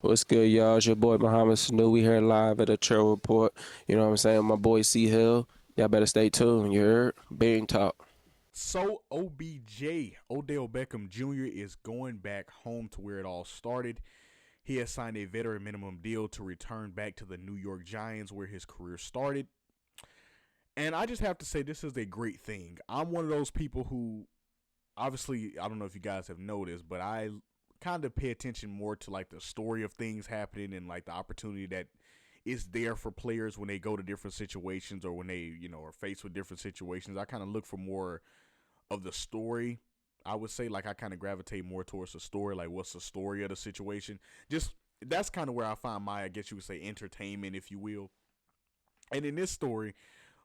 What's good, y'all? It's your boy Muhammad Sanu. We here live at the Trail Report. You know what I'm saying? My boy C Hill. Y'all better stay tuned. You heard? Being talk. So OBJ, Odell Beckham Jr. is going back home to where it all started. He has signed a veteran minimum deal to return back to the New York Giants where his career started. And I just have to say this is a great thing. I'm one of those people who obviously I don't know if you guys have noticed, but I kind of pay attention more to like the story of things happening and like the opportunity that is there for players when they go to different situations or when they, are faced with different situations. I kind of look for more of the story. I would say like I kind of gravitate more towards the story, like what's the story of the situation. Just that's kind of where I find my, I guess you would say, entertainment, if you will. And in this story,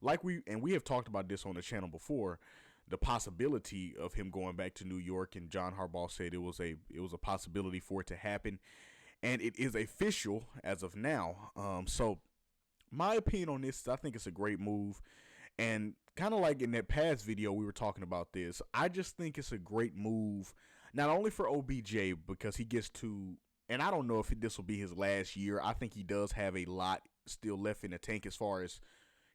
like we have talked about this on the channel before, the possibility of him going back to New York, and John Harbaugh said it was a possibility for it to happen, and it is official as of now. So my opinion on this, I think it's a great move. And kind of like in that past video, we were talking about this. I just think it's a great move, not only for OBJ because he gets to, and I don't know if this will be his last year. I think he does have a lot still left in the tank as far as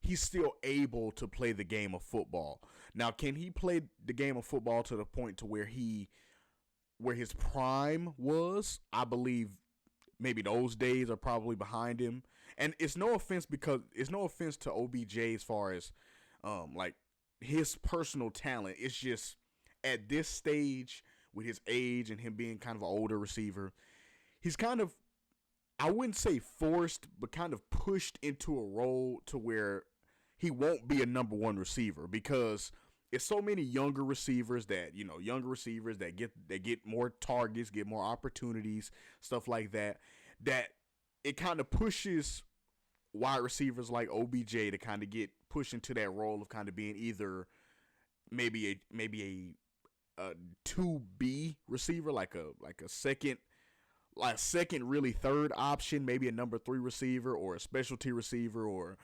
he's still able to play the game of football. Now, can he play the game of football to the point to where his prime was? I believe maybe those days are probably behind him. And it's no offense to OBJ as far as like his personal talent. It's just at this stage with his age and him being kind of an older receiver, he's kind of, I wouldn't say forced, but kind of pushed into a role to where he won't be a number one receiver because it's so many younger receivers that get more targets, get more opportunities, stuff like that, that it kind of pushes wide receivers like OBJ to kind of get pushed into that role of kind of being either maybe a 2B receiver, like a second really third option, maybe a number 3 receiver or a specialty receiver or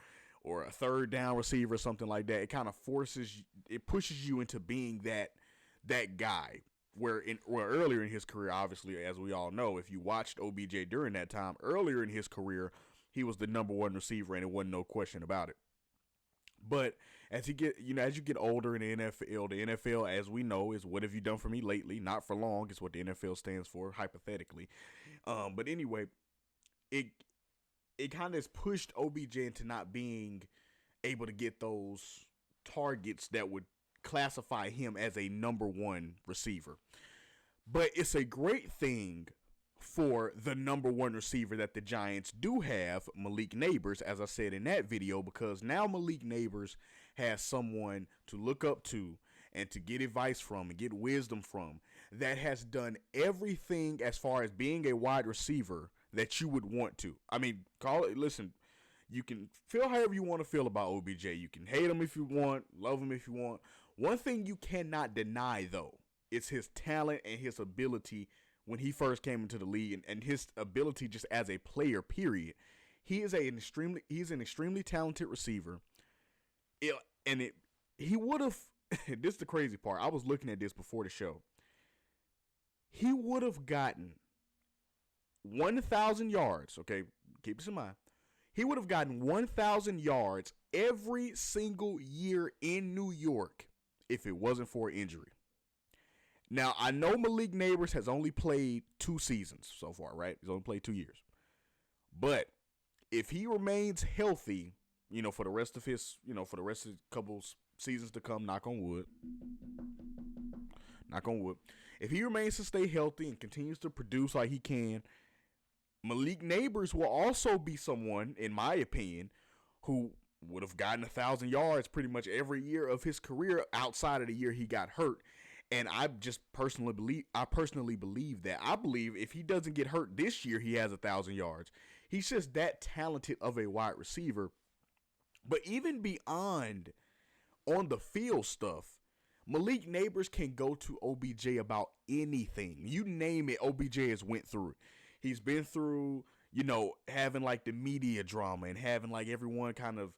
a third down receiver or something like that. It kind of pushes you into being that guy. Where earlier in his career, obviously, as we all know, if you watched OBJ during that time, earlier in his career, he was the number one receiver, and it wasn't no question about it. But as you get older in the NFL, as we know, is what have you done for me lately? Not for long is what the NFL stands for, hypothetically. But anyway, it it kind of has pushed OBJ into not being able to get those targets that would classify him as a number one receiver. But it's a great thing for the number one receiver that the Giants do have, Malik Neighbors, as I said in that video, because now Malik Neighbors has someone to look up to and to get advice from and get wisdom from that has done everything as far as being a wide receiver that you would want to. I mean, listen, you can feel however you want to feel about OBJ. You can hate him if you want, love him if you want. One thing you cannot deny, though, is his talent and his ability when he first came into the league, and his ability just as a player, period. He's an extremely talented receiver. It, and it he would have this is the crazy part. I was looking at this before the show. He would have gotten 1,000 yards, okay? Keep this in mind. He would have gotten 1,000 yards every single year in New York if it wasn't for an injury. Now, I know Malik Neighbors has only played 2 seasons so far, right? He's only played 2 years. But if he remains healthy, for the rest of the couple seasons to come, knock on wood, if he remains to stay healthy and continues to produce like he can, Malik Neighbors will also be someone, in my opinion, who would have gotten 1,000 yards pretty much every year of his career outside of the year he got hurt. And I personally believe that. I believe if he doesn't get hurt this year, he has 1,000 yards. He's just that talented of a wide receiver. But even beyond on the field stuff, Malik Neighbors can go to OBJ about anything. You name it, OBJ has went through it. He's been through, having like the media drama and having like everyone kind of,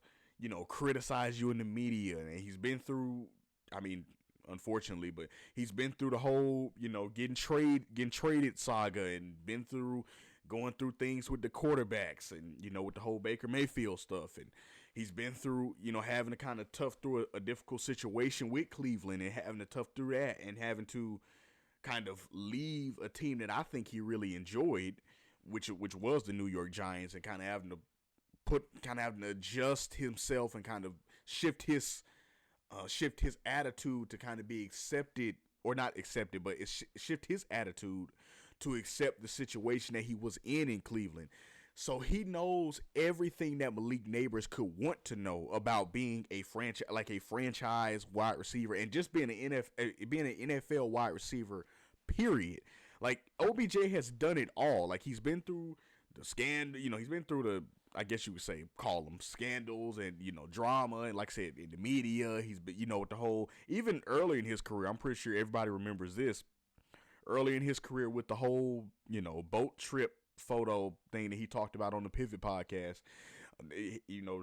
criticize you in the media. And he's been through, I mean, unfortunately, but he's been through the whole, getting traded saga and been through going through things with the quarterbacks and, with the whole Baker Mayfield stuff. And he's been through, having to kind of tough through a difficult situation with Cleveland and having to tough through that and having to kind of leave a team that I think he really enjoyed, which was the New York Giants, and kind of having to adjust himself and kind of shift his attitude to kind of be accepted, or not accepted, but shift his attitude to accept the situation that he was in Cleveland. So he knows everything that Malik Neighbors could want to know about being a franchise wide receiver and just being an NFL wide receiver, period. Like, OBJ has done it all. Like, he's been through the scandal, he's been through the, I guess you would say, call them scandals and, drama. And like I said, in the media, he's been, with the whole, even early in his career, I'm pretty sure everybody remembers this, early in his career with the whole, boat trip photo thing that he talked about on the Pivot podcast,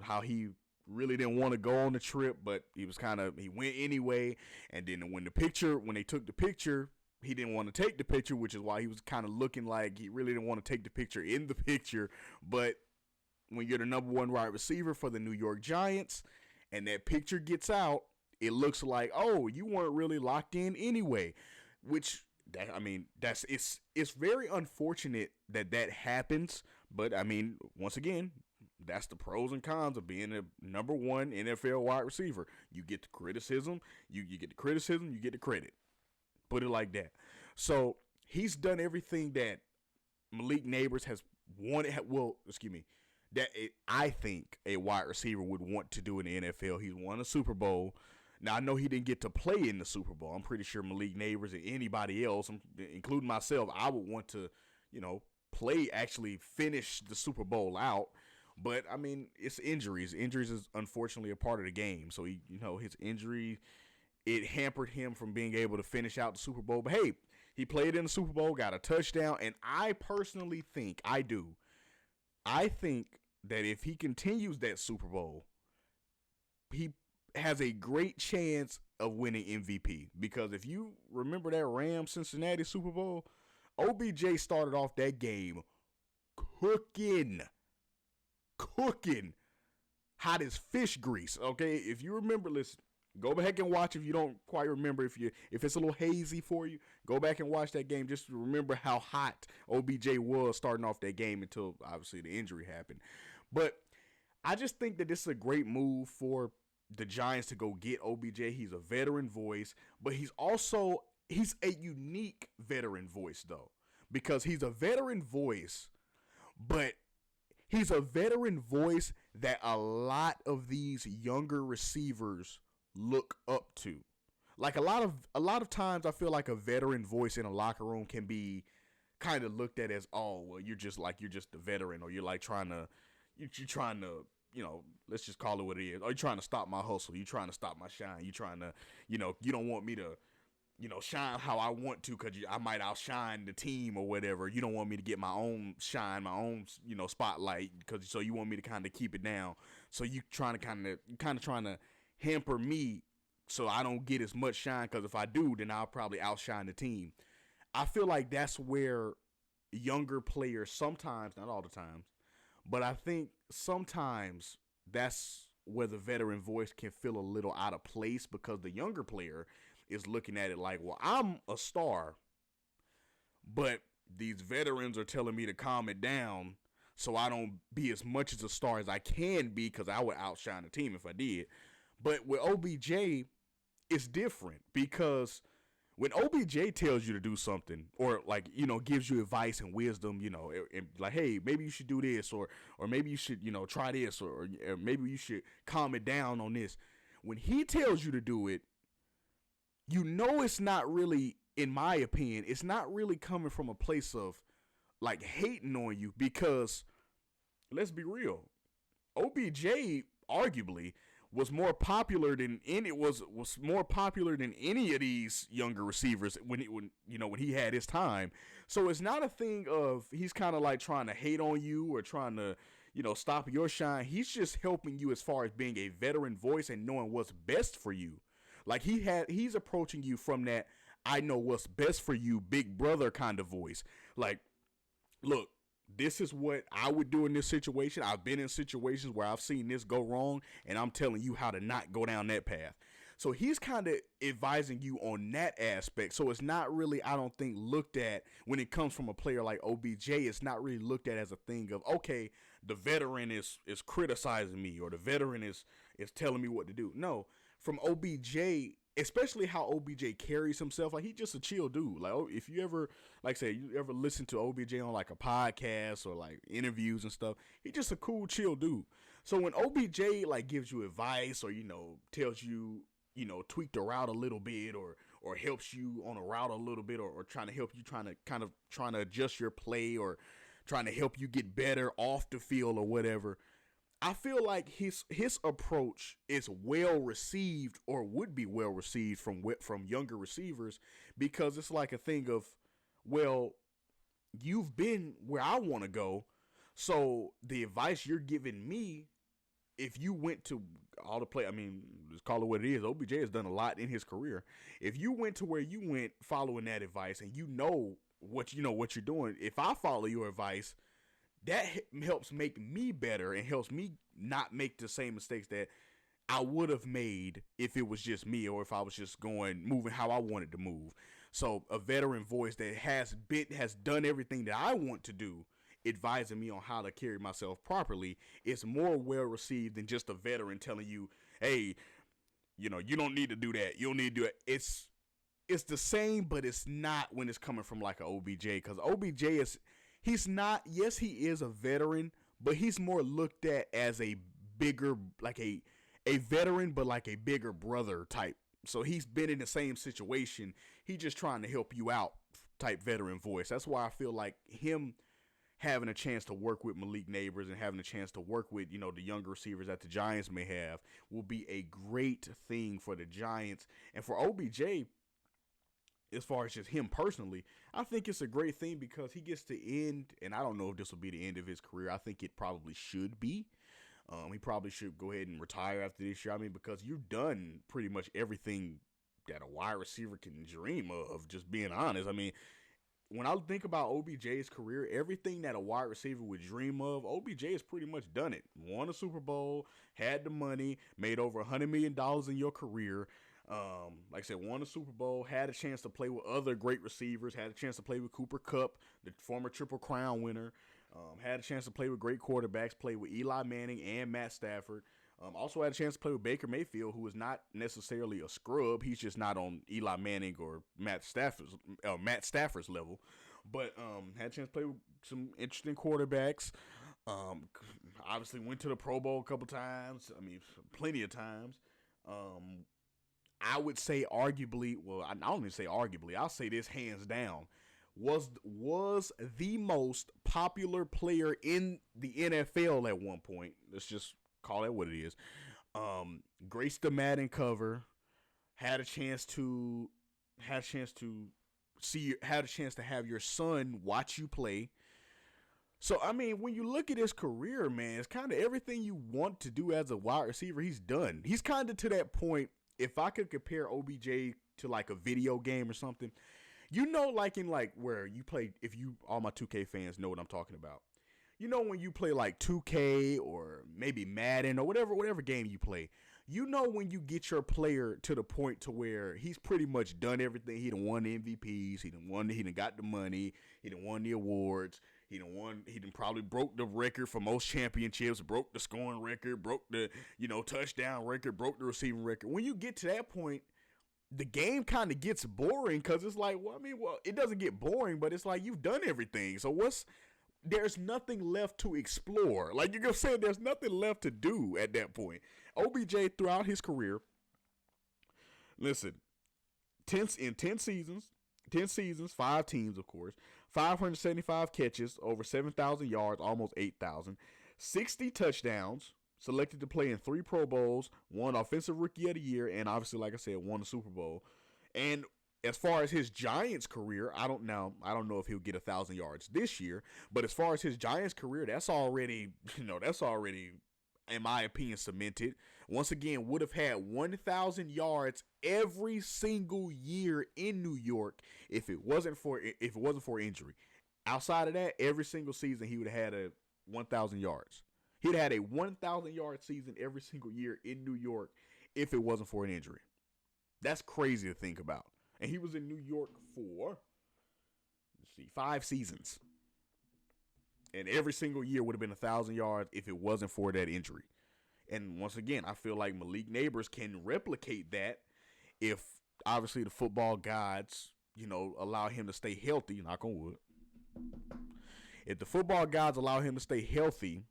how he really didn't want to go on the trip, but he went anyway. And then when they took the picture, he didn't want to take the picture, which is why he was kind of looking like he really didn't want to take the picture in the picture. But when you're the number one wide receiver for the New York Giants and that picture gets out, it looks like, oh, you weren't really locked in anyway, it's very unfortunate that happens. But once again, that's the pros and cons of being a number one NFL wide receiver. You get the criticism, you get the criticism, you get the credit. Put it like that. So he's done everything that Malik Neighbors has wanted. I think a wide receiver would want to do in the NFL. He's won a Super Bowl. Now, I know he didn't get to play in the Super Bowl. I'm pretty sure Malik Neighbors and anybody else, including myself, I would want to, actually finish the Super Bowl out. But, it's injuries. Injuries is unfortunately a part of the game. So, his injury, it hampered him from being able to finish out the Super Bowl. But, hey, he played in the Super Bowl, got a touchdown, and I personally think, I think that if he continues that Super Bowl, he has a great chance of winning MVP. Because if you remember that Rams-Cincinnati Super Bowl, OBJ started off that game cooking, hot as fish grease. Okay, if you remember, listen, go back and watch. If you don't quite remember, if it's a little hazy for you, go back and watch that game just to remember how hot OBJ was starting off that game until obviously the injury happened. But I just think that this is a great move for the Giants to go get OBJ. He's a veteran voice, but he's a unique veteran voice, though, because he's a veteran voice, but he's a veteran voice that a lot of these younger receivers look up to. Like a lot of times I feel like a veteran voice in a locker room can be kind of looked at as, oh, well, you're just a veteran, or you're like trying to let's just call it what it is. Are you trying to stop my hustle? You trying to stop my shine? You trying to, you don't want me to, shine how I want to, because I might outshine the team or whatever. You don't want me to get my own shine, my own, spotlight, so you want me to kind of keep it down. So you trying to hamper me so I don't get as much shine, because if I do, then I'll probably outshine the team. I feel like that's where younger players sometimes, not all the times, but I think sometimes that's where the veteran voice can feel a little out of place, because the younger player is looking at it like, well, I'm a star, but these veterans are telling me to calm it down so I don't be as much as a star as I can be, because I would outshine the team if I did. But with OBJ, it's different, because when OBJ tells you to do something, or gives you advice and wisdom, and like, hey, maybe you should do this, or maybe you should, try this, or maybe you should calm it down on this. When he tells you to do it, it's not really, in my opinion, it's not really coming from a place of like hating on you, because let's be real, OBJ arguably was more popular than any of these younger receivers when he had his time. So it's not a thing of he's kind of like trying to hate on you or trying to stop your shine. He's just helping you as far as being a veteran voice and knowing what's best for you. Like he's approaching you from that I know what's best for you, big brother kind of voice. Like, look, this is what I would do in this situation. I've been in situations where I've seen this go wrong, and I'm telling you how to not go down that path. So he's kind of advising you on that aspect. So it's not really, I don't think, looked at when it comes from a player like OBJ. It's not really looked at as a thing of, okay, the veteran is criticizing me, or the veteran is telling me what to do. No, from OBJ, especially how OBJ carries himself, like he's just a chill dude. Like, oh, if you ever, like say, you ever listen to OBJ on like a podcast or like interviews and stuff, he's just a cool, chill dude. So when OBJ like gives you advice, or tells you, tweak the route a little bit, or helps you on a route a little bit, or trying to help you, trying to adjust your play, or trying to help you get better off the field or whatever, I feel like his approach is well received, or would be well received from younger receivers, because it's like a thing of, well, you've been where I want to go, so the advice you're giving me, if you went to all the play, I mean, just call it what it is. OBJ has done a lot in his career. If you went to where you went following that advice, and what you're doing, if I follow your advice, that helps make me better, and helps me not make the same mistakes that I would have made if it was just me, or if I was just moving how I wanted to move. So a veteran voice that has done everything that I want to do, advising me on how to carry myself properly, is more well received than just a veteran telling you, hey, you don't need to do that. You don't need to do it. It's the same, but it's not when it's coming from like an OBJ, because OBJ he's not, yes, he is a veteran, but he's more looked at as a bigger, like a veteran, but like a bigger brother type. So he's been in the same situation. He's just trying to help you out type veteran voice. That's why I feel like him having a chance to work with Malik Neighbors, and having a chance to work with, the younger receivers that the Giants may have, will be a great thing for the Giants. And for OBJ, as far as just him personally, I think it's a great thing, because he gets to end, and I don't know if this will be the end of his career. I think it probably should be. He probably should go ahead and retire after this year. I mean, because you've done pretty much everything that a wide receiver can dream of, just being honest. I mean, when I think about OBJ's career, everything that a wide receiver would dream of, OBJ has pretty much done it. Won a Super Bowl, had the money, made over $100 million in your career. Like I said, won a Super Bowl, had a chance to play with other great receivers, had a chance to play with Cooper Kupp, the former Triple Crown winner, had a chance to play with great quarterbacks, played with Eli Manning and Matt Stafford. Also had a chance to play with Baker Mayfield, who is not necessarily a scrub. He's just not on Eli Manning or Matt Stafford's level. But had a chance to play with some interesting quarterbacks. Obviously went to the Pro Bowl a couple times. I mean, plenty of times. I would say arguably, well, I don't even say arguably, I'll say this hands down, was the most popular player in the NFL at one point. Let's just call that what it is. Graced the Madden cover, had a chance to have your son watch you play. So, I mean, when you look at his career, man, it's kind of everything you want to do as a wide receiver, he's done. He's kind of to that point. If I could compare OBJ to like a video game or something, like in like where you play, all my 2K fans know what I'm talking about. When you play like 2K or maybe Madden or whatever game you play, when you get your player to the point to where he's pretty much done everything. He done won the MVPs. He done got the money. He done won the awards. He done probably broke the record for most championships, broke the scoring record, broke the, touchdown record, broke the receiving record. When you get to that point, the game kind of gets boring, because it's like, it doesn't get boring, but it's like you've done everything. So there's nothing left to explore. Like you're saying, there's nothing left to do at that point. OBJ throughout his career, listen, 10 seasons, 5 teams, of course, 575 catches, over 7,000 yards, almost 8,000, 60 touchdowns, selected to play in 3 Pro Bowls, won Offensive Rookie of the Year, and obviously, like I said, won the Super Bowl. And as far as his Giants career, I don't know if he'll get 1,000 yards this year, but as far as his Giants career, that's already, in my opinion, cemented. Once again, would have had 1,000 yards every single year in New York if it wasn't for injury. Outside of that, every single season he would have had a 1,000 yards. He'd had a 1,000 yard season every single year in New York if it wasn't for an injury. That's crazy to think about. And he was in New York for, 5 seasons. And every single year would have been 1,000 yards if it wasn't for that injury. And once again, I feel like Malik Neighbors can replicate that if obviously the football gods, allow him to stay healthy, knock on wood. If the football gods allow him to stay healthy,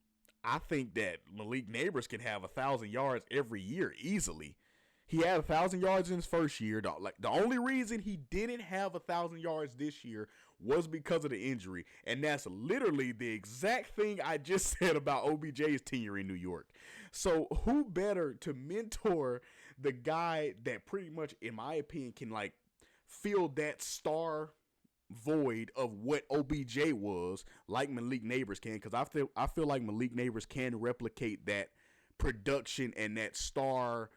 I think that Malik Neighbors can have 1,000 yards every year easily. He had 1,000 yards in his first year. The only reason he didn't have 1,000 yards this year was because of the injury, and that's literally the exact thing I just said about OBJ's tenure in New York. So who better to mentor the guy that pretty much, in my opinion, can fill that star void of what OBJ was, like Malik Neighbors can, because I feel like Malik Neighbors can replicate that production and that star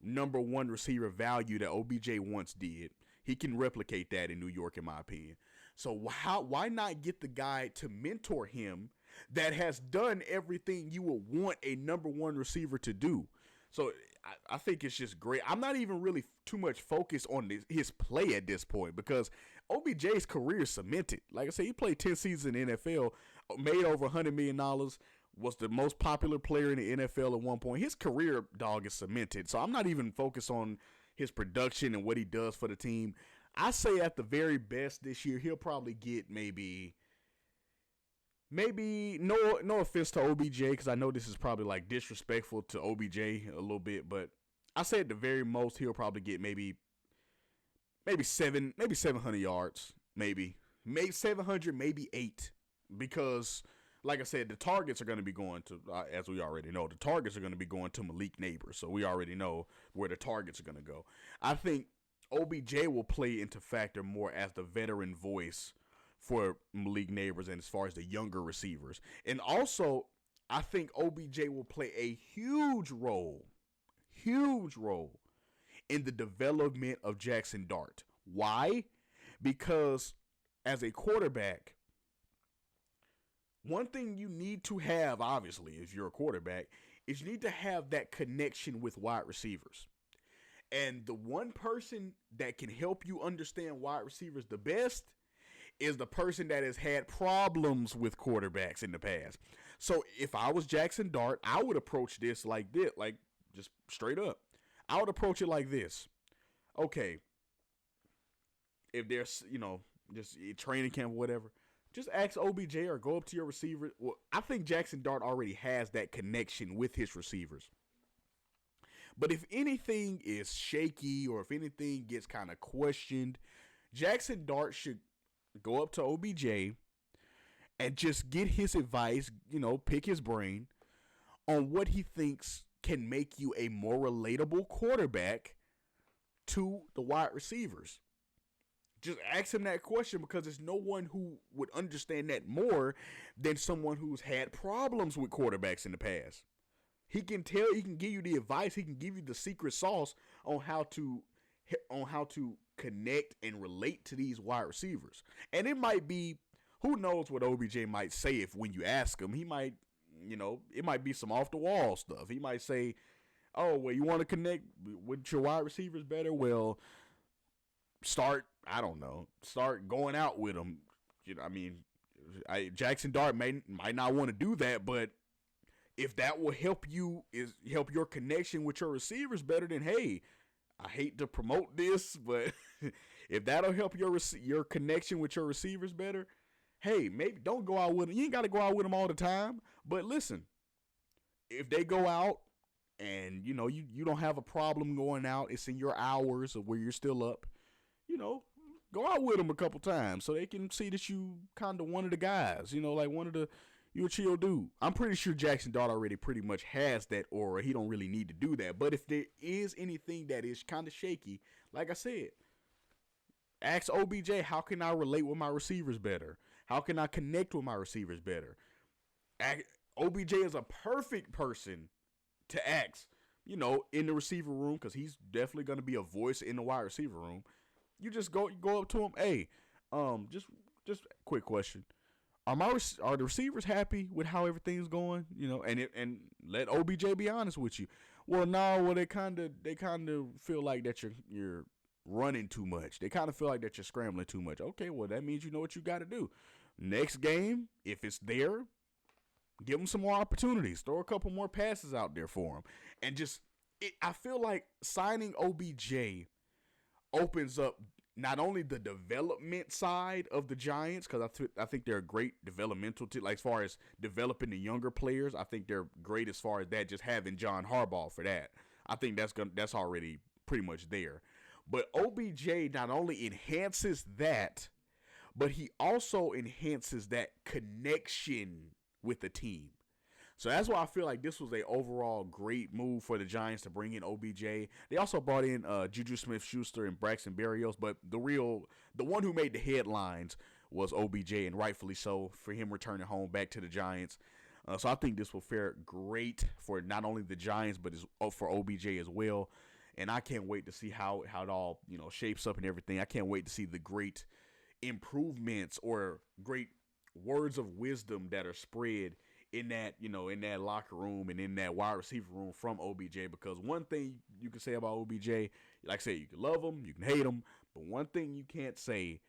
number one receiver value that OBJ once did. He can replicate that in New York, in my opinion. So why not get the guy to mentor him that has done everything you would want a number one receiver to do? So I think it's just great. I'm not even really too much focused on his play at this point because OBJ's career is cemented. Like I said, he played 10 seasons in the NFL, made over $100 million, was the most popular player in the NFL at one point. His career, dog, is cemented. So I'm not even focused on his production and what he does for the team. I say at the very best this year, he'll probably get maybe no offense to OBJ, because I know this is probably disrespectful to OBJ a little bit, but I say at the very most he'll probably get maybe 700 yards, maybe 700, maybe 8, because like I said, the targets are going to be going to, as we already know, the targets are going to be going to Malik Neighbors, so we already know where the targets are going to go. I think OBJ will play into factor more as the veteran voice for Malik Neighbors and as far as the younger receivers. And also, I think OBJ will play a huge role in the development of Jackson Dart. Why? Because as a quarterback, one thing you need to have, obviously, if you're a quarterback, is you need to have that connection with wide receivers. And the one person that can help you understand wide receivers the best is the person that has had problems with quarterbacks in the past. So if I was Jackson Dart, I would approach this like this, just straight up. I would approach it like this. Okay, if there's, just training camp or whatever, just ask OBJ or go up to your receiver. Well, I think Jackson Dart already has that connection with his receivers. But if anything is shaky or if anything gets kind of questioned, Jackson Dart should go up to OBJ and just get his advice, pick his brain on what he thinks can make you a more relatable quarterback to the wide receivers. Just ask him that question because there's no one who would understand that more than someone who's had problems with quarterbacks in the past. He can give you the advice, he can give you the secret sauce on how to connect and relate to these wide receivers. And it might be, who knows what OBJ might say when you ask him. He might, it might be some off the wall stuff. He might say, oh, well, you want to connect with your wide receivers better? Well, start going out with them. Jackson Dart might not want to do that, but if that will help your connection with your receivers better, then hey, I hate to promote this, but if that'll help your connection with your receivers better, hey, maybe don't go out with them. You ain't got to go out with them all the time, but listen, if they go out and you don't have a problem going out, it's in your hours of where you're still up, go out with them a couple times so they can see that you kind of one of the guys, one of the. You're a chill dude. I'm pretty sure Jackson Dart already pretty much has that aura. He don't really need to do that. But if there is anything that is kind of shaky, like I said, ask OBJ, how can I relate with my receivers better? How can I connect with my receivers better? OBJ is a perfect person to ask, in the receiver room, because he's definitely going to be a voice in the wide receiver room. You just go up to him, hey, just quick question. are the receivers happy with how everything's going? You know, and let OBJ be honest with you. Well, no, well they kind of feel like that you're running too much. They kind of feel like that you're scrambling too much. Okay, well that means you know what you got to do. Next game, if it's there, give them some more opportunities. Throw a couple more passes out there for them, and I feel like signing OBJ opens up not only the development side of the Giants, because I think they're a great developmental team, like as far as developing the younger players. I think they're great as far as that, just having John Harbaugh for that. I think that's already pretty much there. But OBJ not only enhances that, but he also enhances that connection with the team. So that's why I feel like this was a overall great move for the Giants to bring in OBJ. They also brought in Juju Smith-Schuster and Braxton Berrios, but the one who made the headlines was OBJ, and rightfully so, for him returning home back to the Giants. So I think this will fare great for not only the Giants, but for OBJ as well. And I can't wait to see how it all shapes up and everything. I can't wait to see the great improvements or great words of wisdom that are spread in that locker room and in that wide receiver room from OBJ. Because one thing you can say about OBJ, like I said, you can love him, you can hate him, but one thing you can't say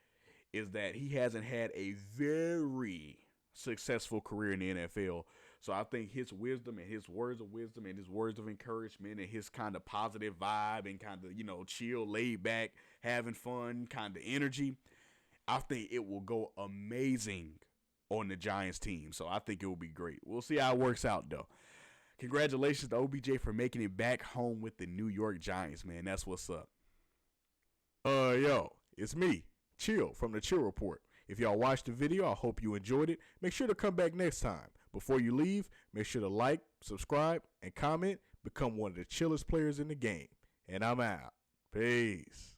is that he hasn't had a very successful career in the NFL. So I think his wisdom and his words of wisdom and his words of encouragement and his kind of positive vibe and kind of chill, laid back, having fun kind of energy, I think it will go amazing on the Giants team. So I think it will be great. We'll see how it works out, though. Congratulations to OBJ for making it back home with the New York Giants, man. That's what's up. Yo, it's me, Chill, from the Chill Report. If y'all watched the video, I hope you enjoyed it. Make sure to come back next time. Before you leave, make sure to like, subscribe, and comment. Become one of the chillest players in the game. And I'm out. Peace.